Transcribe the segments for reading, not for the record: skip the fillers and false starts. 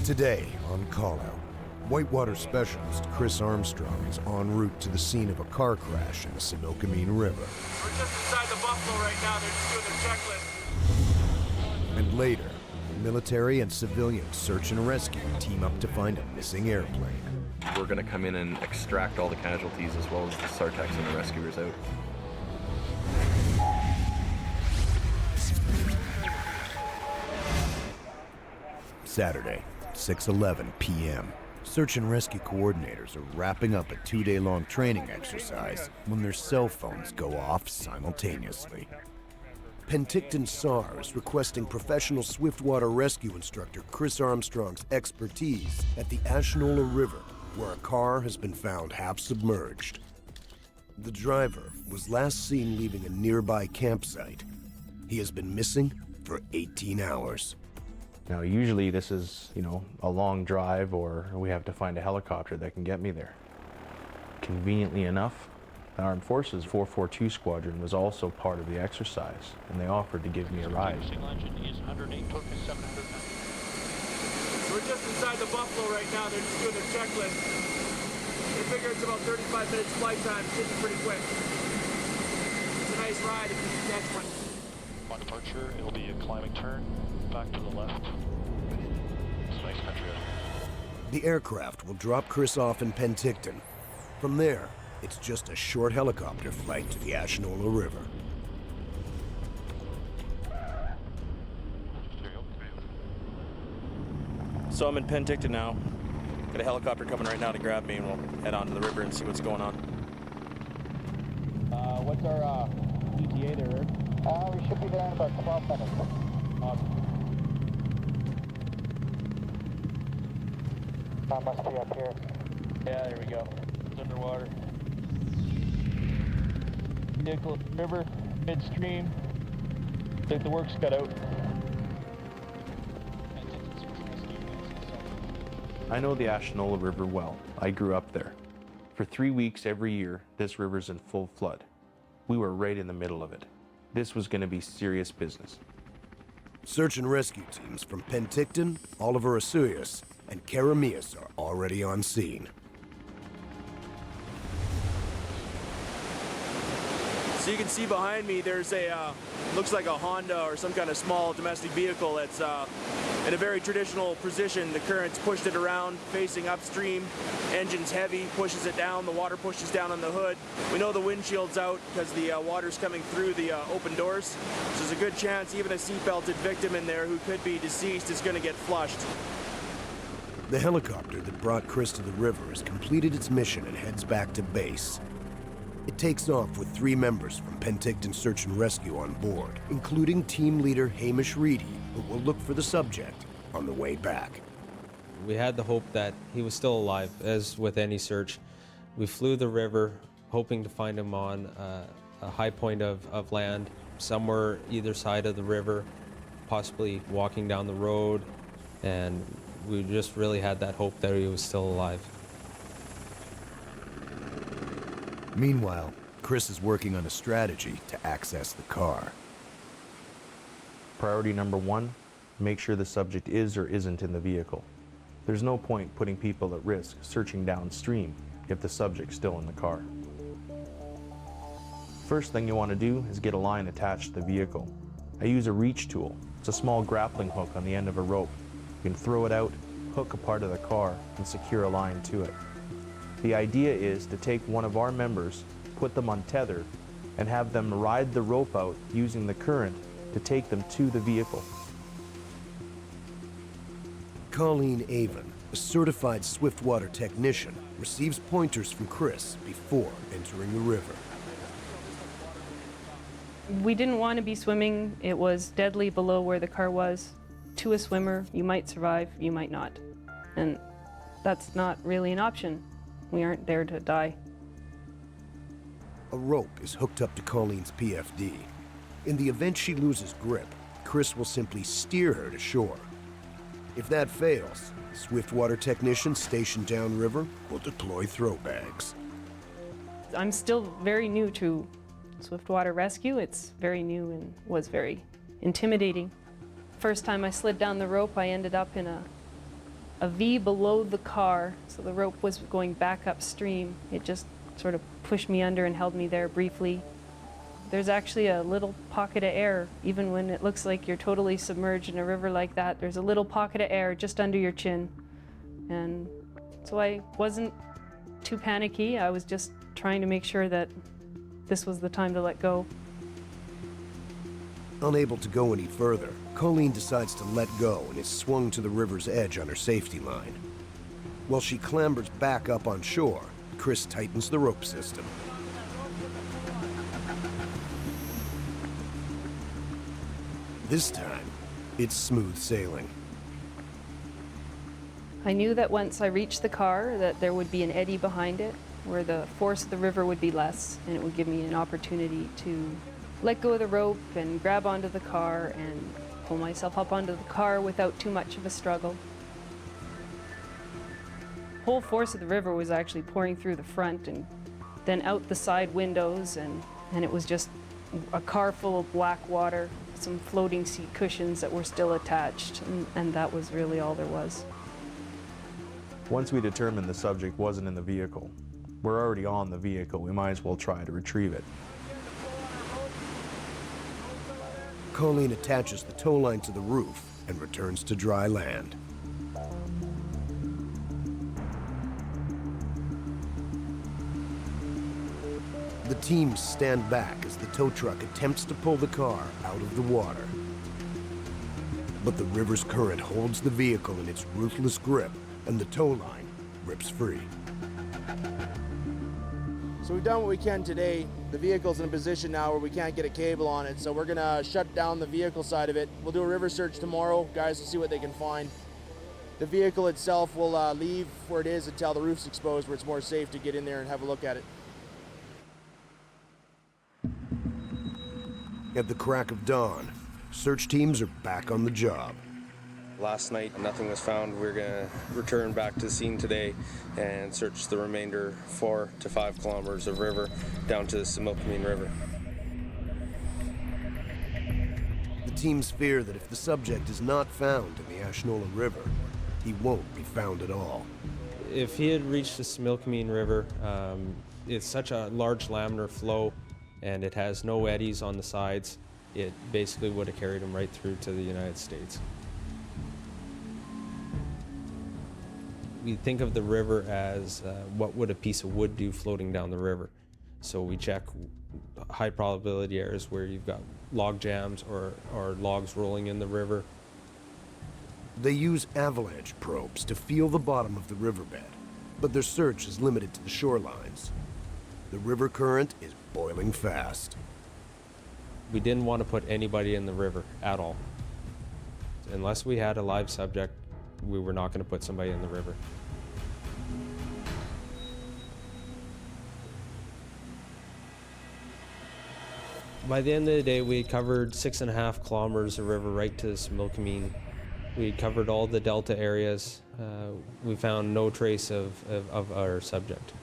Today on Callout, whitewater specialist Chris Armstrong is en route to the scene of a car crash in the Similkameen River. We're just inside the Buffalo right now. They're just doing their checklist. And later, military and civilian search and rescue team up to find a missing airplane. We're going to come in and extract all the casualties as well as the Sartecs and the rescuers out. Saturday, 6:11 p.m. Search and rescue coordinators are wrapping up a 2-day-long training exercise when their cell phones go off simultaneously. Penticton SAR is requesting professional swiftwater rescue instructor Chris Armstrong's expertise at the Ashenola River, where a car has been found half submerged. The driver was last seen leaving a nearby campsite. He has been missing for 18 hours. Now, usually this is, a long drive, or we have to find a helicopter that can get me there. Conveniently enough, the Armed Forces 442 Squadron was also part of the exercise, and they offered to give me a ride. We're just inside the Buffalo right now. They're just doing their checklist. They figure it's about 35 minutes flight time. Should be pretty quick. It's a nice ride if you can catch one. On departure, it'll be a climbing turn, back to the left. It's a nice country out here. The aircraft will drop Chris off in Penticton. From there, it's just a short helicopter flight to the Ashenola River. So I'm in Penticton now. Got a helicopter coming right now to grab me, and we'll head on to the river and see what's going on. What's our ETA there, Eric? We should be there in about 12 minutes. Must be up here. Yeah, there we go. It's underwater. Vehicle river, midstream. I think the work's cut out. I know the Ashenola River well. I grew up there. For 3 weeks every year, this river's in full flood. We were right in the middle of it. This was going to be serious business. Search and rescue teams from Penticton, Oliver Asuyas, and Karamias are already on scene. So you can see behind me, there's a, looks like a Honda or some kind of small domestic vehicle that's in a very traditional position. The current's pushed it around, facing upstream. Engine's heavy, pushes it down. The water pushes down on the hood. We know the windshield's out because the water's coming through the open doors. So there's a good chance even a seatbelted victim in there who could be deceased is going to get flushed. The helicopter that brought Chris to the river has completed its mission and heads back to base. It takes off with 3 members from Penticton Search and Rescue on board, including team leader Hamish Reedy, who will look for the subject on the way back. We had the hope that he was still alive, as with any search. We flew the river, hoping to find him on a high point of land, somewhere either side of the river, possibly walking down the road, and we just really had that hope that he was still alive. Meanwhile, Chris is working on a strategy to access the car. Priority number 1, make sure the subject is or isn't in the vehicle. There's no point putting people at risk searching downstream if the subject's still in the car. First thing you want to do is get a line attached to the vehicle. I use a reach tool. It's a small grappling hook on the end of a rope. You can throw it out, hook a part of the car, and secure a line to it. The idea is to take one of our members, put them on tether, and have them ride the rope out using the current to take them to the vehicle. Colleen Avon, a certified swiftwater technician, receives pointers from Chris before entering the river. We didn't want to be swimming. It was deadly below where the car was. To a swimmer, you might survive, you might not. And that's not really an option. We aren't there to die. A rope is hooked up to Colleen's PFD. In the event she loses grip, Chris will simply steer her to shore. If that fails, the swiftwater technician stationed downriver will deploy throw bags. I'm still very new to swiftwater rescue. It's very new and was very intimidating. First time I slid down the rope, I ended up in a a V below the car, so the rope was going back upstream. It just sort of pushed me under and held me there briefly. There's actually a little pocket of air, even when it looks like you're totally submerged in a river like that. There's a little pocket of air just under your chin. And so I wasn't too panicky. I was just trying to make sure that this was the time to let go. Unable to go any further, Colleen decides to let go and is swung to the river's edge on her safety line. While she clambers back up on shore, Chris tightens the rope system. This time, it's smooth sailing. I knew that once I reached the car that there would be an eddy behind it where the force of the river would be less, and it would give me an opportunity to let go of the rope and grab onto the car and pull myself up onto the car without too much of a struggle. The whole force of the river was actually pouring through the front and then out the side windows, and it was just a car full of black water, some floating seat cushions that were still attached, and that was really all there was. Once we determined the subject wasn't in the vehicle, we're already on the vehicle, we might as well try to retrieve it. Colleen attaches the tow line to the roof and returns to dry land. The teams stand back as the tow truck attempts to pull the car out of the water. But the river's current holds the vehicle in its ruthless grip, and the tow line rips free. So we've done what we can today. The vehicle's in a position now where we can't get a cable on it, so we're gonna shut down the vehicle side of it. We'll do a river search tomorrow. Guys will see what they can find. The vehicle itself will leave where it is until the roof's exposed, where it's more safe to get in there and have a look at it. At the crack of dawn, search teams are back on the job. Last night, nothing was found. We're going to return back to the scene today and search the remainder 4 to 5 kilometers of river down to the Similkameen River. The teams fear that if the subject is not found in the Ashnola River, he won't be found at all. If he had reached the Similkameen River, it's such a large laminar flow and it has no eddies on the sides. It basically would have carried him right through to the United States. We think of the river as what would a piece of wood do floating down the river. So we check high probability areas where you've got log jams or logs rolling in the river. They use avalanche probes to feel the bottom of the riverbed, but their search is limited to the shorelines. The river current is boiling fast. We didn't want to put anybody in the river at all. Unless we had a live subject, we were not going to put somebody in the river. By the end of the day, we had covered 6.5 kilometers of river right to Similkameen. We had covered all the delta areas. We found no trace of our subject.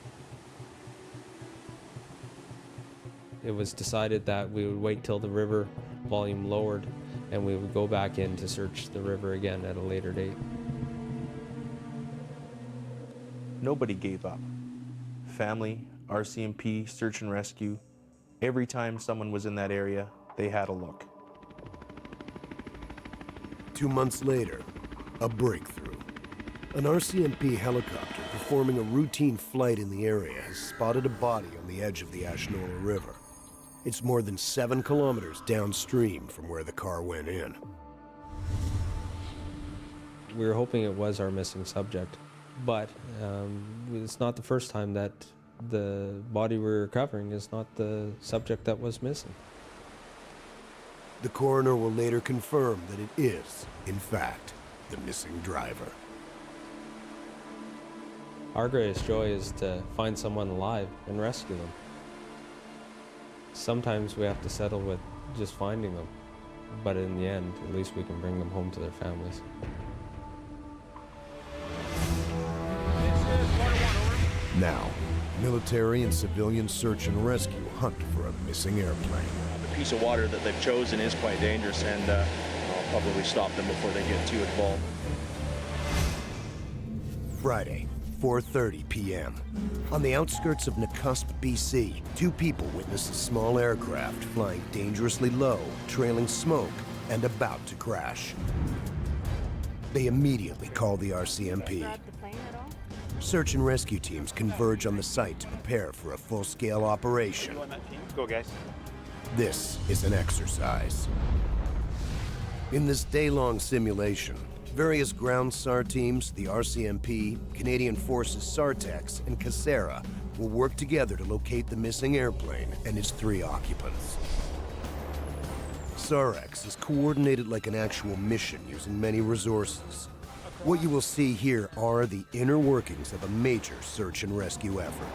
It was decided that we would wait till the river volume lowered and we would go back in to search the river again at a later date. Nobody gave up. Family, RCMP, search and rescue. Every time someone was in that area, they had a look. 2 months later, a breakthrough. An RCMP helicopter performing a routine flight in the area has spotted a body on the edge of the Ashnola River. It's more than 7 kilometers downstream from where the car went in. We were hoping it was our missing subject, but it's not the first time that the body we're recovering is not the subject that was missing. The coroner will later confirm that it is, in fact, the missing driver. Our greatest joy is to find someone alive and rescue them. Sometimes we have to settle with just finding them, but in the end, at least we can bring them home to their families. Now, military and civilian search and rescue hunt for a missing airplane. The piece of water that they've chosen is quite dangerous, and I'll probably stop them before they get too involved. Friday, 4:30 p.m. On the outskirts of Nakusp, BC, two people witness a small aircraft flying dangerously low, trailing smoke, and about to crash. They immediately call the RCMP. Search and rescue teams converge on the site to prepare for a full-scale operation. Go, guys. This is an exercise. In this day-long simulation, various ground SAR teams, the RCMP, Canadian Forces SARTEX, and Casera will work together to locate the missing airplane and its 3 occupants. SAREX is coordinated like an actual mission using many resources. What you will see here are the inner workings of a major search and rescue effort.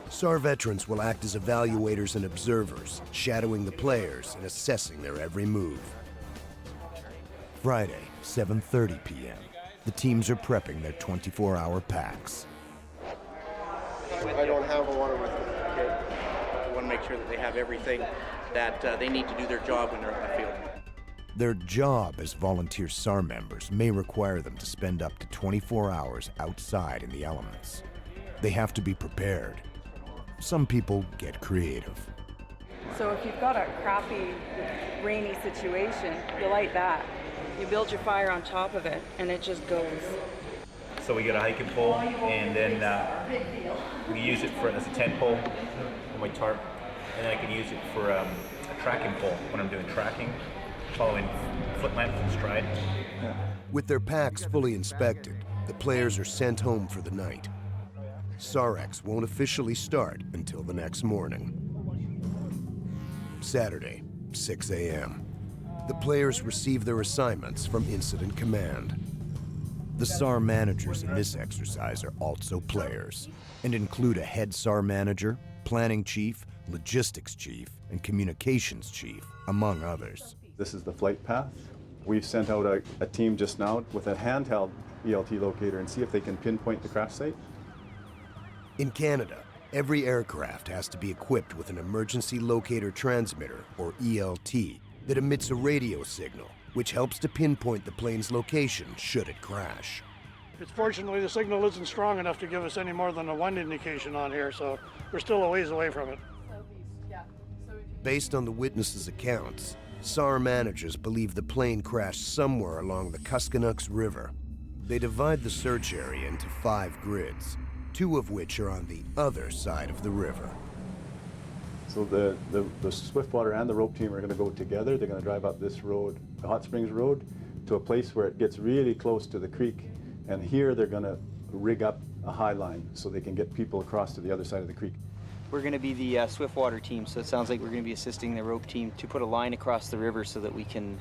SAR veterans will act as evaluators and observers, shadowing the players and assessing their every move. Friday, 7:30 p.m. The teams are prepping their 24-hour packs. I don't have a water with me. Okay. We want to make sure that they have everything that they need to do their job when they're on the field. Their job as volunteer SAR members may require them to spend up to 24 hours outside in the elements. They have to be prepared. Some people get creative. So if you've got a crappy, rainy situation, you light that. You build your fire on top of it, and it just goes. So we get a hiking pole, and then we use it as a tent pole on my tarp, and then I can use it for a tracking pole when I'm doing tracking, following foot length and stride. With their packs fully inspected, the players are sent home for the night. SAREX won't officially start until the next morning. Saturday, 6 a.m. The players receive their assignments from Incident Command. The SAR managers in this exercise are also players and include a head SAR manager, planning chief, logistics chief, and communications chief, among others. This is the flight path. We've sent out a team just now with a handheld ELT locator and see if they can pinpoint the crash site. In Canada, every aircraft has to be equipped with an emergency locator transmitter, or ELT, that emits a radio signal, which helps to pinpoint the plane's location should it crash. Fortunately, the signal isn't strong enough to give us any more than a wind indication on here, so we're still a ways away from it. Based on the witnesses' accounts, SAR managers believe the plane crashed somewhere along the Cuscanucks River. They divide the search area into 5 grids, 2 of which are on the other side of the river. So the Swiftwater and the rope team are going to go together. They're going to drive up this road, the Hot Springs Road, to a place where it gets really close to the creek. And here they're going to rig up a high line so they can get people across to the other side of the creek. We're going to be the Swiftwater team, so it sounds like we're going to be assisting the rope team to put a line across the river so that we can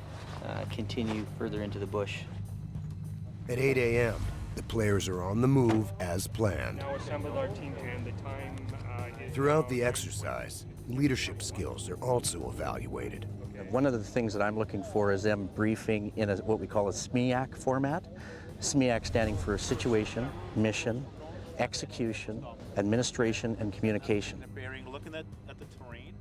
continue further into the bush. At 8 a.m., the players are on the move as planned. Now assembled our team, and the time is... Throughout the exercise, leadership skills are also evaluated. One of the things that I'm looking for is them briefing in what we call a SMEAC format. SMEAC standing for situation, mission, execution, administration, and communication. Looking at the terrain.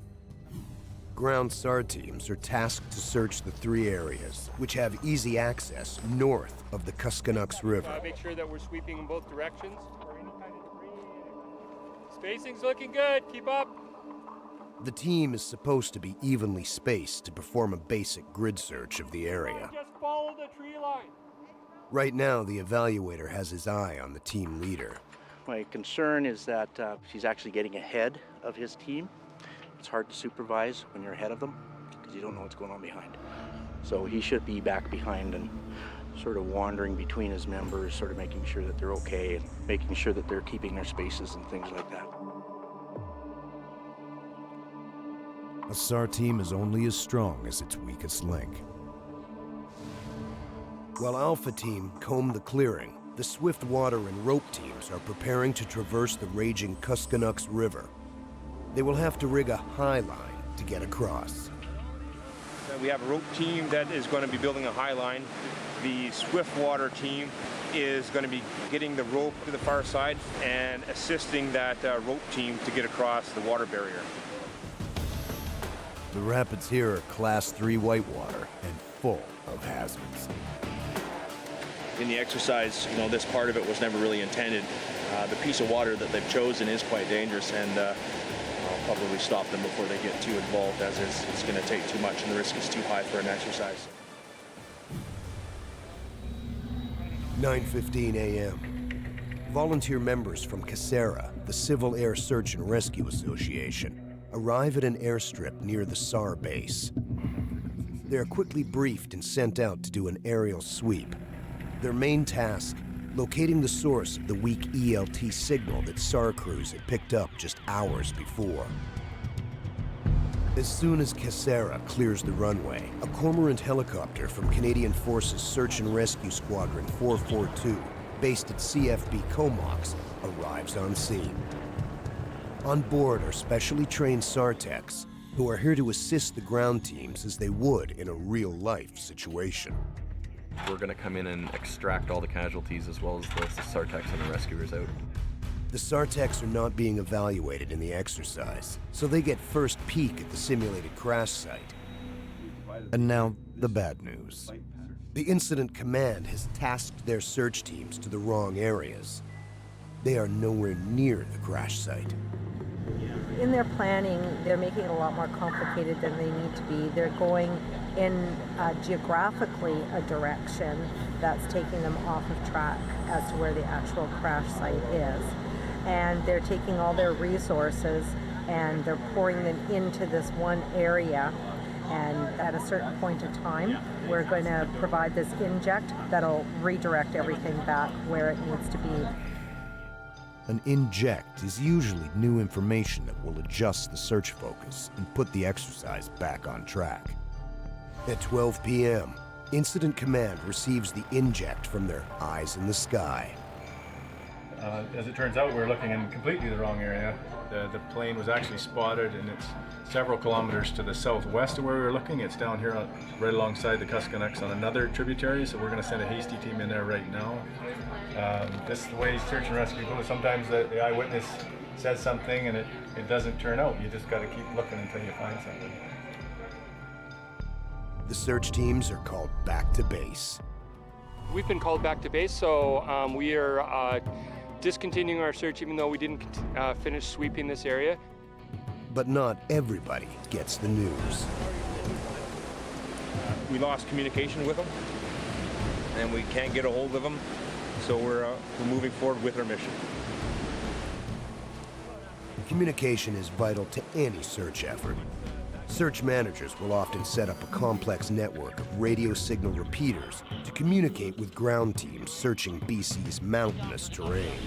Ground SAR teams are tasked to search the 3 areas, which have easy access north of the Cuscanucks River. Make sure that we're sweeping in both directions. Spacing's looking good. Keep up. The team is supposed to be evenly spaced to perform a basic grid search of the area. Just follow the tree line. Right now, the evaluator has his eye on the team leader. My concern is that he's actually getting ahead of his team. It's hard to supervise when you're ahead of them because you don't know what's going on behind. So he should be back behind and sort of wandering between his members, sort of making sure that they're okay and making sure that they're keeping their spaces and things like that. A SAR team is only as strong as its weakest link. While Alpha Team comb the clearing, the Swiftwater and rope teams are preparing to traverse the raging Cuscanucks River. They will have to rig a high line to get across. We have a rope team that is going to be building a high line. The Swiftwater team is going to be getting the rope to the far side and assisting that rope team to get across the water barrier. The rapids here are Class 3 whitewater and full of hazards. in the exercise, you know, this part of it was never really intended. The piece of water that they've chosen is quite dangerous, and I'll probably stop them before they get too involved, as it's going to take too much and the risk is too high for an exercise. 9:15 a.m. Volunteer members from CASERA, the Civil Air Search and Rescue Association, arrive at an airstrip near the SAR base. They are quickly briefed and sent out to do an aerial sweep. Their main task, locating the source of the weak ELT signal that SAR crews had picked up just hours before. As soon as CASERA clears the runway, a Cormorant helicopter from Canadian Forces Search and Rescue Squadron 442, based at CFB Comox, arrives on scene. On board are specially trained SAR techs who are here to assist the ground teams as they would in a real-life situation. We're going to come in and extract all the casualties as well as the SAR techs and the rescuers out. The SAR techs are not being evaluated in the exercise, so they get first peek at the simulated crash site. And now, the bad news. The Incident Command has tasked their search teams to the wrong areas. They are nowhere near the crash site. In their planning, they're making it a lot more complicated than they need to be. They're going in geographically a direction that's taking them off of track as to where the actual crash site is. And they're taking all their resources and they're pouring them into this one area. And at a certain point in time, we're going to provide this inject that'll redirect everything back where it needs to be. An inject is usually new information that will adjust the search focus and put the exercise back on track. At 12 p.m., Incident Command receives the inject from their eyes in the sky. As it turns out, we're looking in completely the wrong area. The plane was actually spotted, and it's several kilometers to the southwest of where we were looking. It's down here right alongside the Kuskonex on another tributary, so we're going to send a hasty team in there right now. This is the way search and rescue goes. Sometimes the eyewitness says something and it doesn't turn out. You just got to keep looking until you find something. The search teams are called back to base. We've been called back to base, so we are discontinuing our search even though we didn't finish sweeping this area. But not everybody gets the news. We lost communication with them, and we can't get a hold of them, so we're moving forward with our mission. Communication is vital to any search effort. Search managers will often set up a complex network of radio signal repeaters to communicate with ground teams searching BC's mountainous terrain.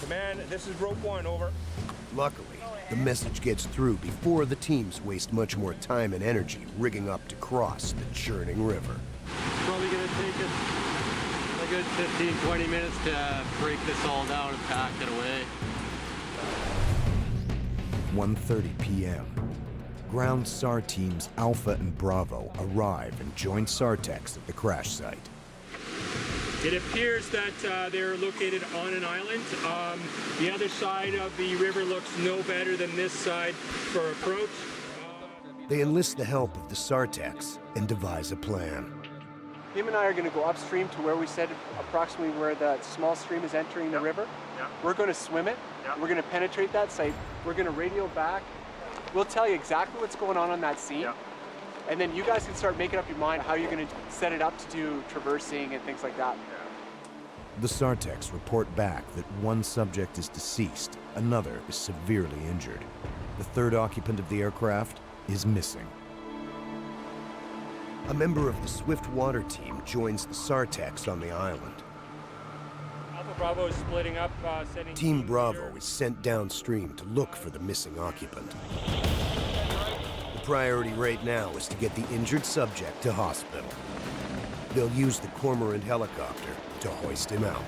Command, this is rope 1, over. Luckily, the message gets through before the teams waste much more time and energy rigging up to cross the churning river. It's probably going to take us a good 15-20 minutes to break this all down and pack it away. 1:30 p.m. Ground SAR teams Alpha and Bravo arrive and join SAR techs at the crash site. It appears that they're located on an island. The other side of the river looks no better than this side for approach. They enlist the help of the SAR techs and devise a plan. Him and I are going to go upstream to where we said approximately where the small stream is entering the river. We're going to swim it. We're going to penetrate that site. We're going to radio back. We'll tell you exactly what's going on that scene. And then you guys can start making up your mind how you're going to set it up to do traversing and things like that. The SAR techs report back that one subject is deceased, another is severely injured. The third occupant of the aircraft is missing. A member of the Swift Water team joins the SAR techs on the island. Alpha Bravo is splitting up, sending Team Bravo is sent downstream to look for the missing occupant. The priority right now is to get the injured subject to hospital. They'll use the Cormorant helicopter to hoist him out.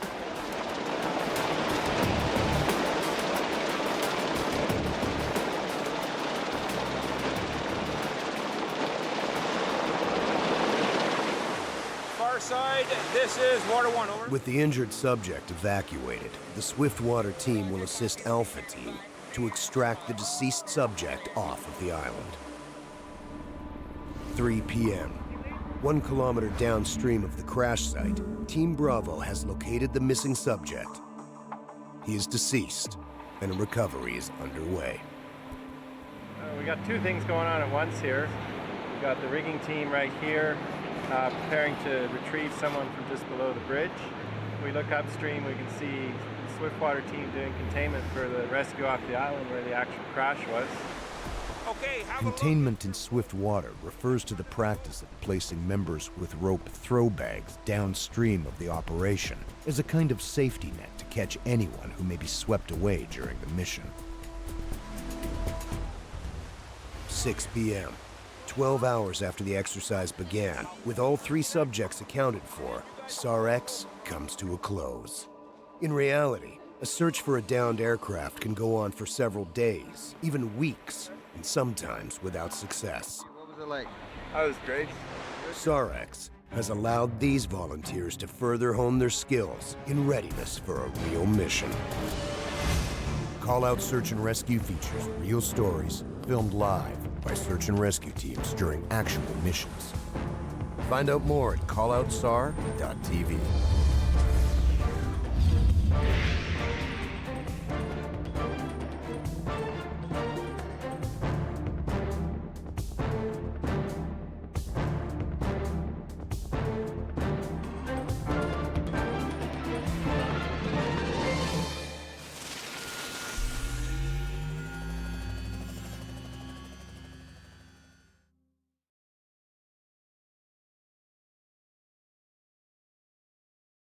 Far side, this is water 1, over. With the injured subject evacuated, the Swift Water team will assist Alpha team to extract the deceased subject off of the island. 3 p.m. 1 kilometer downstream of the crash site, Team Bravo has located the missing subject. He is deceased, and a recovery is underway. We got two things going on at once here. We've got the rigging team right here preparing to retrieve someone from just below the bridge. If we look upstream, we can see the Swiftwater team doing containment for the rescue off the island where the actual crash was. Containment in swift water refers to the practice of placing members with rope throw bags downstream of the operation as a kind of safety net to catch anyone who may be swept away during the mission. 6 p.m. 12 hours after the exercise began, with all 3 subjects accounted for, SAR-X comes to a close. In reality, a search for a downed aircraft can go on for several days, even weeks, and sometimes without success. What was it like? That was great. SAR-X has allowed these volunteers to further hone their skills in readiness for a real mission. Callout Search and Rescue features real stories filmed live by search and rescue teams during actual missions. Find out more at calloutsar.tv.